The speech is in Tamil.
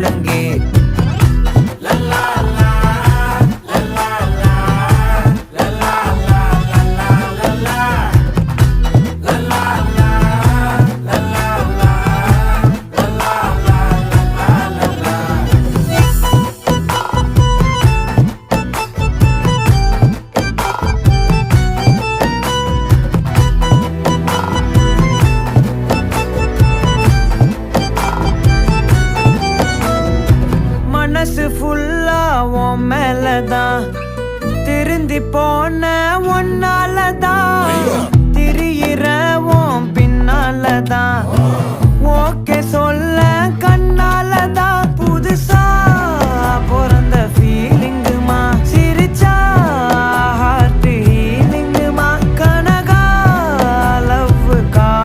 முழங்கே. மனசு ஃபுல்லா உன் மேலதான், திருந்தி போன ஒன்னாலதான், திரியிற உன் பின்னாலதான், ஓகே சொல்ல கண்ணாலதான்,